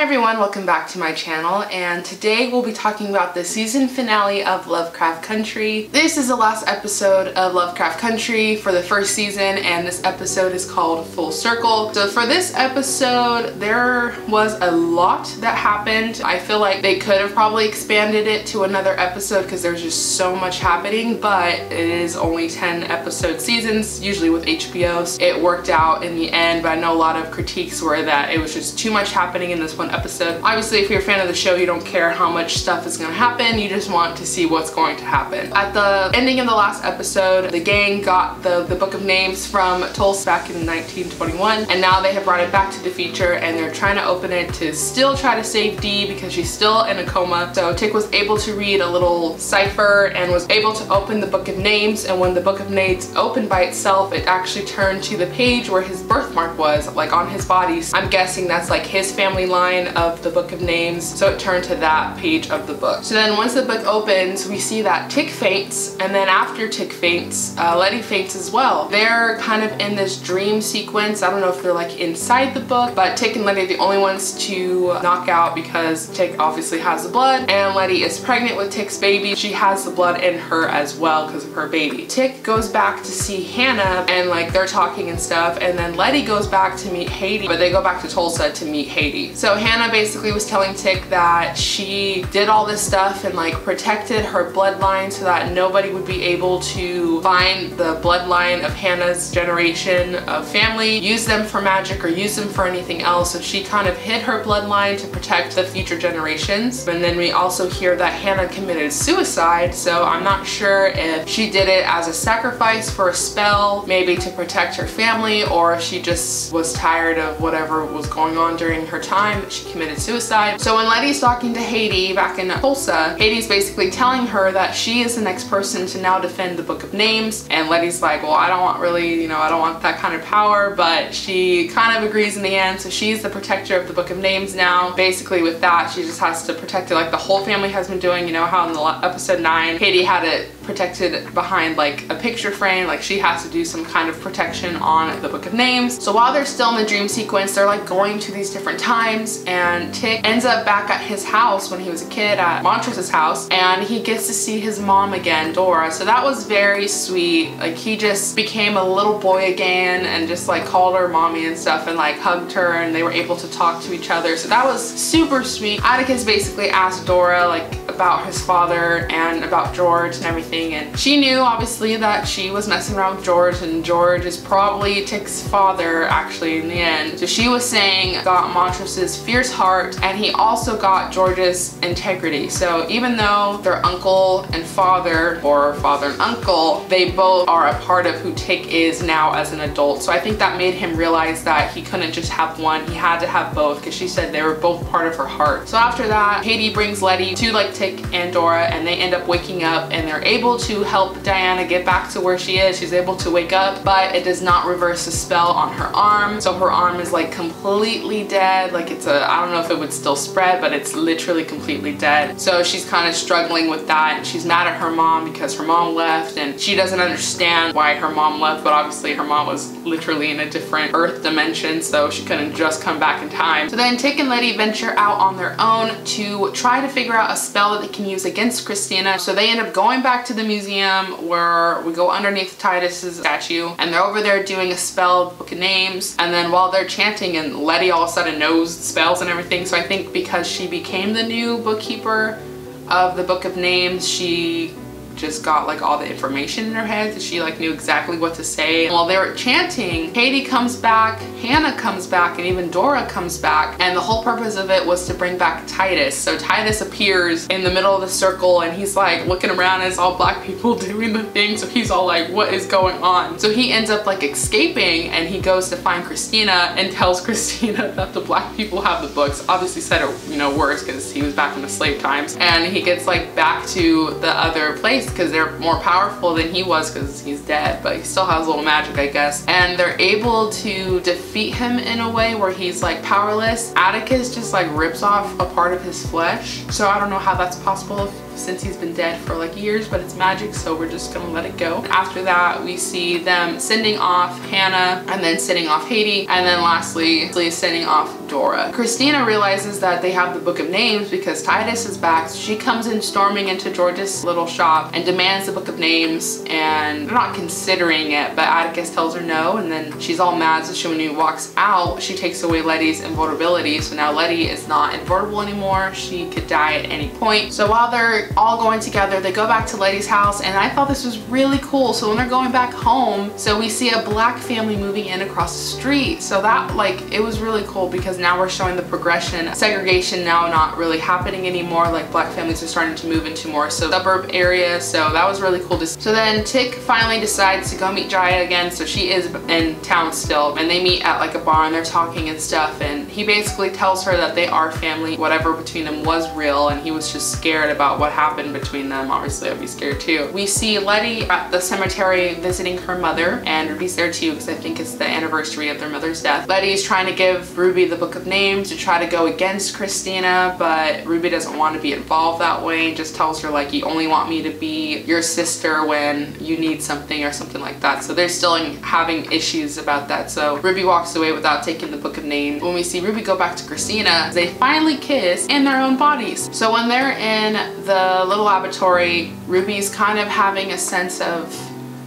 everyone, welcome back to my channel, and today we'll be talking about the season finale of Lovecraft Country. This is the last episode of Lovecraft Country for the first season, and this episode is called Full Circle. So for this episode, there was a lot that happened. I feel like they could have probably expanded it to another episode because there's just so much happening, but it is only 10 episode seasons, usually with HBO. So it worked out in the end, but I know a lot of critiques were that it was just too much happening in this one episode. Obviously, if you're a fan of the show, you don't care how much stuff is going to happen, you just want to see what's going to happen. At the ending of the last episode, the gang got the Book of Names from Tulsa back in 1921, and now they have brought it back to the future, and they're trying to open it to still try to save Dee because she's still in a coma. So Tik was able to read a little cipher and was able to open the Book of Names, and when the Book of Names opened by itself, it actually turned to the page where his birthmark was, like on his body. So I'm guessing that's like his family line of the Book of Names, so it turned to that page of the book. So then once the book opens, we see that Tik faints, and then after Tik faints, Letty faints as well. They're kind of in this dream sequence. I don't know if they're like inside the book, but Tik and Letty are the only ones to knock out because Tik obviously has the blood, and Letty is pregnant with Tik's baby. She has the blood in her as well because of her baby. Tik goes back to see Hannah, and like they're talking and stuff, and then Letty goes back to meet Haiti, but they go back to Tulsa to meet Haiti. So Hannah basically was telling Tik that she did all this stuff and like protected her bloodline so that nobody would be able to find the bloodline of Hannah's generation of family, use them for magic or use them for anything else. So she kind of hid her bloodline to protect the future generations. And then we also hear that Hannah committed suicide, so I'm not sure if she did it as a sacrifice for a spell, maybe to protect her family, or if she just was tired of whatever was going on during her time that she committed suicide. So when Letty's talking to Haiti back in Tulsa, Haiti's basically telling her that she is the next person to now defend the Book of Names, and Letty's like, well, I don't want really, I don't want that kind of power, but she kind of agrees in the end. So she's the protector of the Book of Names now. Basically with that, she just has to protect it like the whole family has been doing. You know how in the episode 9, Haiti had it protected behind like a picture frame, like she has to do some kind of protection on the Book of Names. So while they're still in the dream sequence, they're like going to these different times, and Tik ends up back at his house when he was a kid at Montrose's house, and he gets to see his mom again, Dora. So that was very sweet. Like he just became a little boy again and just like called her mommy and stuff and like hugged her, and they were able to talk to each other. So that was super sweet. Atticus basically asked Dora like about his father and about George and everything, and she knew obviously that she was messing around with George, and George is probably Tik's father actually in the end. So she was saying got Montrose's fierce heart, and he also got George's integrity. So even though they're uncle and father, or father and uncle, they both are a part of who Tik is now as an adult. So I think that made him realize that he couldn't just have one, he had to have both, because she said they were both part of her heart. So after that, Haiti brings Letty to like Tik and Dora, and they end up waking up, and they're able to help Diana get back to where she is. She's able to wake up, but it does not reverse the spell on her arm. So her arm is like completely dead. Like it's I don't know if it would still spread, but it's literally completely dead. So she's kind of struggling with that, and she's mad at her mom because her mom left, and she doesn't understand why her mom left, but obviously her mom was literally in a different earth dimension, so she couldn't just come back in time. So then Tik and Letty venture out on their own to try to figure out a spell that they can use against Christina. So they end up going back to the museum where we go underneath Titus's statue, and they're over there doing a spell, Book of Names, and then while they're chanting, and Letty all of a sudden knows spells and everything. So I think because she became the new bookkeeper of the Book of Names, she just got like all the information in her head, so she like knew exactly what to say. And while they were chanting, Haiti comes back, Hannah comes back, and even Dora comes back, and the whole purpose of it was to bring back Titus. So Titus appears in the middle of the circle, and he's like looking around as all black people doing the thing, so he's all like, what is going on? So he ends up like escaping, and he goes to find Christina and tells Christina that the black people have the books. Obviously said it, worse because he was back in the slave times, and he gets like back to the other place because they're more powerful than he was because he's dead, but he still has a little magic, I guess. And they're able to defeat him in a way where he's like powerless. Atticus just like rips off a part of his flesh. So I don't know how that's possible since he's been dead for like years, but it's magic, so we're just gonna let it go. After that, we see them sending off Hannah, and then sending off Haiti, and then lastly sending off Dora. Christina realizes that they have the Book of Names because Titus is back. So she comes in storming into George's little shop and demands the Book of Names, and they're not considering it, but Atticus tells her no, and then she's all mad. So when he walks out, she takes away Letty's invulnerability. So now Letty is not invulnerable anymore. She could die at any point. So while they're all going together, they go back to Letty's house, and I thought this was really cool. So when they're going back home, so we see a black family moving in across the street. So that, like, it was really cool because now we're showing the progression. Segregation now not really happening anymore. Like, black families are starting to move into more suburb area. So that was really cool to see. So then Tik finally decides to go meet Jaya again. So she is in town still, and they meet at like a bar and they're talking and stuff, and he basically tells her that they are family. Whatever between them was real, and he was just scared about what happened between them. Obviously I'd be scared too. We see Letty at the cemetery visiting her mother, and Ruby's there too because I think it's the anniversary of their mother's death. Letty's trying to give Ruby the Book of Names to try to go against Christina, but Ruby doesn't want to be involved that way. Just tells her like, you only want me to be your sister when you need something or something like that. So they're still having issues about that. So Ruby walks away without taking the Book of Names. When we see Ruby go back to Christina, they finally kiss in their own bodies. So when they're in the little laboratory, Ruby's kind of having a sense of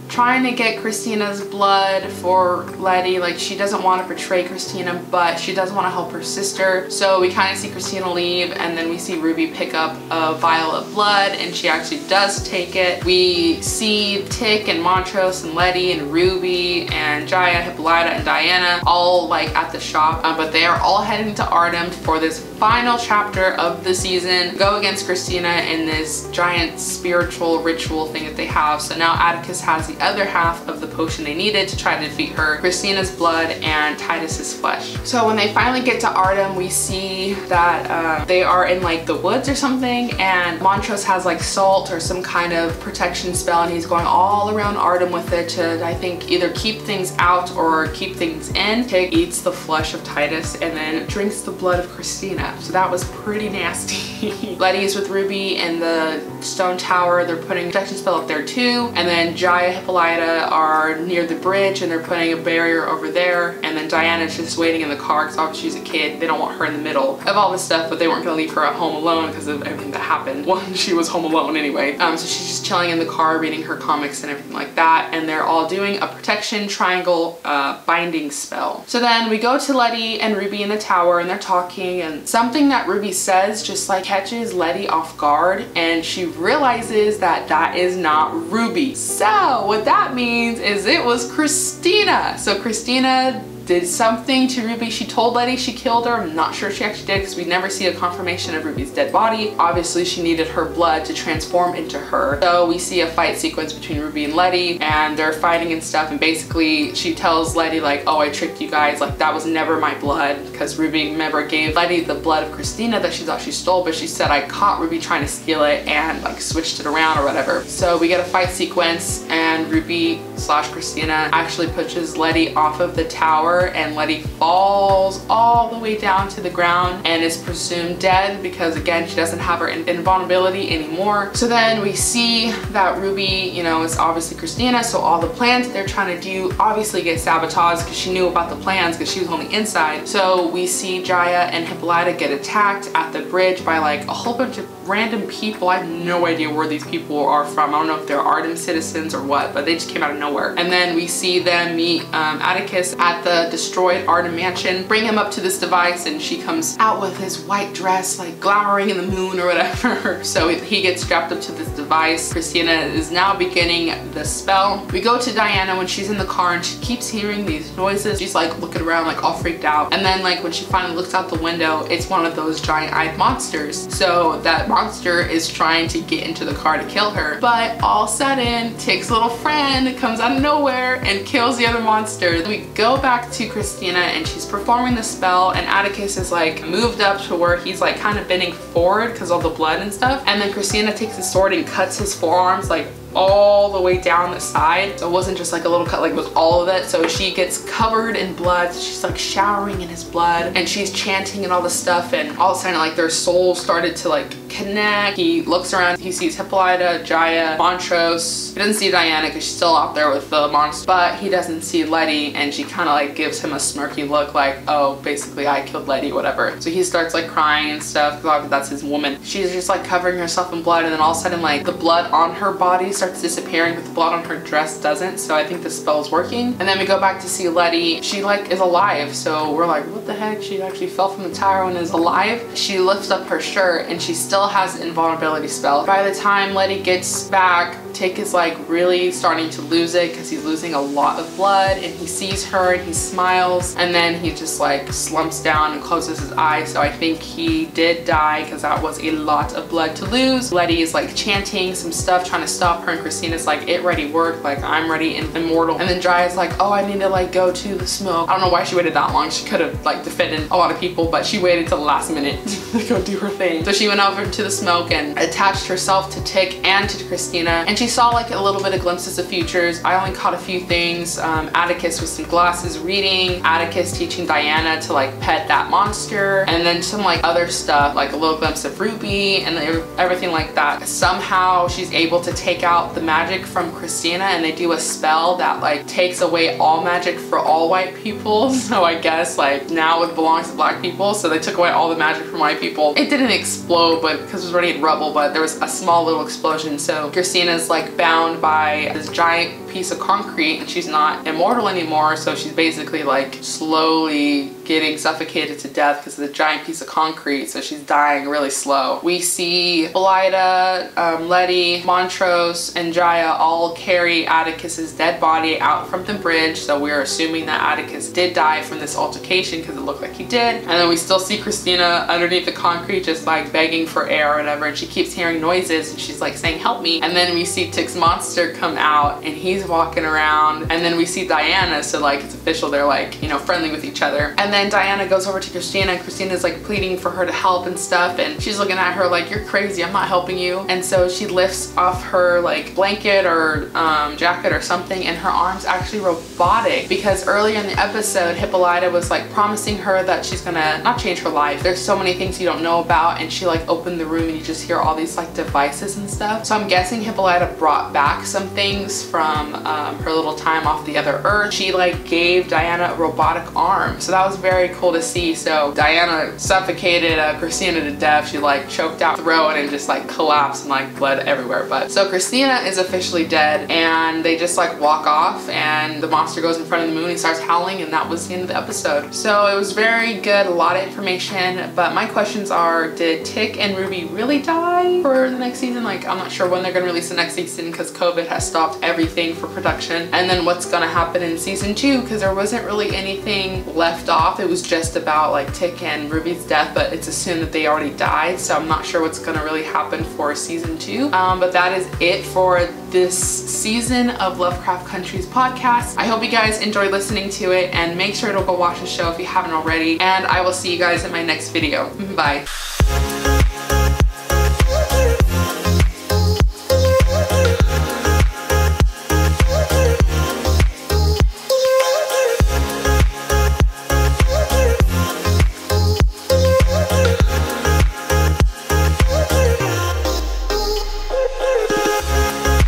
trying to get Christina's blood for Letty. Like, she doesn't want to betray Christina, but she does want to help her sister. So we kind of see Christina leave, and then we see Ruby pick up a vial of blood, and she actually does take it. We see Tik and Montrose and Letty and Ruby and Jaya, Hippolyta, and Diana all like at the shop, but they are all heading to Artem for this final chapter of the season, go against Christina in this giant spiritual ritual thing that they have. So now Atticus has the other half of the potion they needed to try to defeat her, Christina's blood and Titus's flesh. So when they finally get to Artem, we see that they are in like the woods or something, and Montrose has like salt or some kind of protection spell, and he's going all around Artem with it to, I think, either keep things out or keep things in. Tik eats the flesh of Titus and then drinks the blood of Christina. So that was pretty nasty. Letty is with Ruby in the stone tower. They're putting protection spell up there too, and then Jaya, Hippolyta are near the bridge and they're putting a barrier over there, and then Diana's just waiting in the car because obviously she's a kid. They don't want her in the middle of all this stuff, but they weren't gonna leave her at home alone because of everything that happened. Well, she was home alone anyway. So she's just chilling in the car reading her comics and everything like that, and they're all doing a protection triangle binding spell. So then we go to Letty and Ruby in the tower, and they're talking, and something that Ruby says just like catches Letty off guard, and she realizes that that is not Ruby. So what that means is it was Christina. So Christina did something to Ruby. She told Letty she killed her. I'm not sure she actually did because we never see a confirmation of Ruby's dead body. Obviously she needed her blood to transform into her. So we see a fight sequence between Ruby and Letty, and they're fighting and stuff, and basically she tells Letty like, oh, I tricked you guys, like that was never my blood, because Ruby never gave Letty the blood of Christina that she thought she stole, but she said I caught Ruby trying to steal it and like switched it around or whatever. So we get a fight sequence, and Ruby / Christina actually pushes Letty off of the tower, and Letty falls all the way down to the ground and is presumed dead because again she doesn't have her invulnerability anymore. So then we see that Ruby, you know, is obviously Christina, so all the plans that they're trying to do obviously get sabotaged because she knew about the plans because she was on the inside. So we see Jaya and Hippolyta get attacked at the bridge by like a whole bunch of random people. I have no idea where these people are from. I don't know if they're Artem citizens or what, but they just came out of nowhere. And then we see them meet Atticus at the destroyed Artem mansion, bring him up to this device, and she comes out with his white dress like glowering in the moon or whatever. So he gets strapped up to this device. Christina is now beginning the spell. We go to Diana when she's in the car and she keeps hearing these noises. She's like looking around like all freaked out, and then like when she finally looks out the window, it's one of those giant-eyed monsters. So that monster is trying to get into the car to kill her, but all of a sudden Tik's little friend comes out of nowhere and kills the other monster. We go back to Christina and she's performing the spell, and Atticus is like moved up to where he's like kind of bending forward because all the blood and stuff, and then Christina takes his sword and cuts his forearms like all the way down the side. So it wasn't just like a little cut, like it was all of it. So she gets covered in blood. So she's like showering in his blood and she's chanting and all this stuff, and all of a sudden like their souls started to like connect. He looks around, he sees Hippolyta, Jaya, Montrose. He doesn't see Diana because she's still out there with the monster, but he doesn't see Letty, and she kind of like gives him a smirky look like, oh, basically I killed Letty, whatever. So he starts like crying and stuff because obviously that's his woman. She's just like covering herself in blood, and then all of a sudden like the blood on her body starts disappearing, but the blood on her dress doesn't. So I think the spell is working. And then we go back to see Letty. She like is alive, so we're like, what the heck? She actually fell from the tower and is alive. She lifts up her shirt and she still has the invulnerability spell. By the time Letty gets back, Tik is like really starting to lose it because he's losing a lot of blood, and he sees her and he smiles, and then he just like slumps down and closes his eyes. So I think he did die because that was a lot of blood to lose. Letty is like chanting some stuff trying to stop her, and Christina's like, it ready worked, like I'm ready and immortal. And then Jaya's like, oh, I need to like go to the smoke. I don't know why she waited that long. She could have like defended a lot of people, but she waited till the last minute to go do her thing. So she went over to the smoke and attached herself to Tik and to Christina, and she saw like a little bit of glimpses of futures. I only caught a few things. Atticus with some glasses reading, Atticus teaching Diana to like pet that monster, and then some like other stuff, like a little glimpse of Ruby and everything like that. Somehow she's able to take out the magic from Christina, and they do a spell that like takes away all magic for all white people. So I guess like now it belongs to black people, so they took away all the magic from white people. It didn't explode, but because it was already in rubble, but there was a small little explosion. So Christina's like bound by this giant piece of concrete, and she's not immortal anymore, so she's basically like slowly getting suffocated to death because of the giant piece of concrete, so she's dying really slow. We see Hippolyta, Letty, Montrose, and Jaya all carry Atticus's dead body out from the bridge, so we're assuming that Atticus did die from this altercation because it looked like he did. And then we still see Christina underneath the concrete just like begging for air or whatever, and she keeps hearing noises and she's like saying, help me. And then we see Tik's monster come out and he's walking around, and then we see Diana, so like it's official, they're like, you know, friendly with each other. And then Diana goes over to Christina, and Christina's like pleading for her to help and stuff, and she's looking at her like, you're crazy, I'm not helping you. And so she lifts off her like blanket or jacket or something, and her arm's actually robotic, because earlier in the episode Hippolyta was like promising her that she's gonna not change her life. There's so many things you don't know about, and she like opened the room and you just hear all these like devices and stuff. So I'm guessing Hippolyta brought back some things from her little time off the other Earth. She like gave Diana a robotic arm, so that was very cool to see. So Diana suffocated Christina to death. She like choked out throat and just like collapsed and like bled everywhere. But so Christina is officially dead, and they just like walk off, and the monster goes in front of the moon and starts howling, and that was the end of the episode. So it was very good, a lot of information, but my questions are, did Tik and Ruby really die for the next season? Like, I'm not sure when they're gonna release the next season because COVID has stopped everything for production. And then what's gonna happen in season 2, because there wasn't really anything left off. It was just about like Tik and Ruby's death, but it's assumed that they already died, so I'm not sure what's gonna really happen for season 2. But that is it for this season of Lovecraft Country's podcast. I hope you guys enjoyed listening to it, and make sure to go watch the show if you haven't already, and I will see you guys in my next video. Bye.